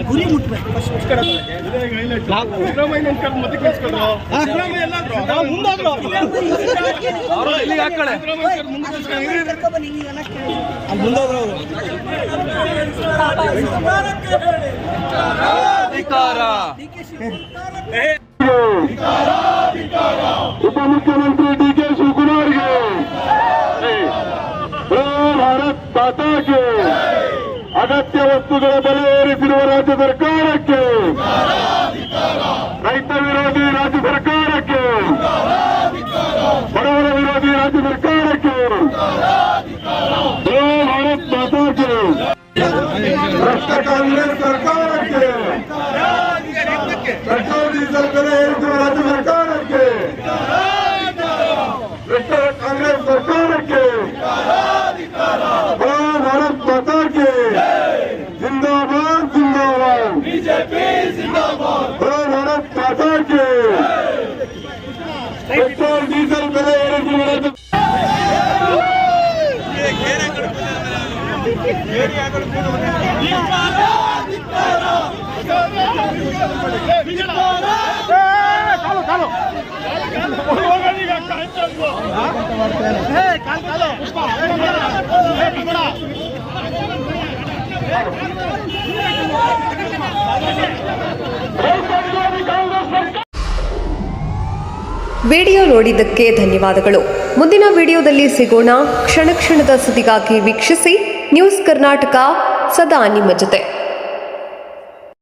ಗುರಿ ಮುಟ್ಬೇಕು ಉಪಮುಖ್ಯಮಂತ್ರಿ ಡಿ.ಕೆ. ಶಿವಕುಮಾರ್ಗೆ ಭಾರತ್ ಮಾತಾಗೆ ಅಗತ್ಯ ವಸ್ತುಗಳ ಬೆಲೆ ಏರಿಸಿರುವ ರಾಜ್ಯ ಸರ್ಕಾರಕ್ಕೆ ರೈತ ವಿರೋಧಿ ರಾಜ್ಯ ಸರ್ಕಾರಕ್ಕೆ ಬಡವರ ವಿರೋಧಿ ರಾಜ್ಯ ಸರ್ಕಾರಕ್ಕೆ ಭಾರತ್ ಮಾತಾಗೆ ಭ್ರಷ್ಟ ಕಾಂಗ್ರೆಸ್ ಸರ್ಕಾರಕ್ಕೆ ಪೆಟ್ರೋಲ್ ಡೀಸೆಲ್ ಬೆಲೆ ಏರಿಸುವ ರಾಜ್ಯ ಸರ್ಕಾರಕ್ಕೆ ಭ್ರಷ್ಟ ಕಾಂಗ್ರೆಸ್ ಸರ್ಕಾರಕ್ಕೆ ಭಾರತ್ ಮಾತಾಗೆ जिंदाबाद जिंदाबाद बीजेपी जिंदाबाद भारत माता के पेट्रोल डीजल बेले ವಿಡಿಯೋ ನೋಡಿದ್ದಕ್ಕೆ ಧನ್ಯವಾದಗಳು. ಮುಂದಿನ ವಿಡಿಯೋದಲ್ಲಿ ಸಿಗೋಣ. ಕ್ಷಣ ಕ್ಷಣದ ಸುದ್ದಿಗಾಗಿ ವೀಕ್ಷಿಸಿ ನ್ಯೂಸ್ ಕರ್ನಾಟಕ, ಸದಾ ನಿಮ್ಮ ಜೊತೆ.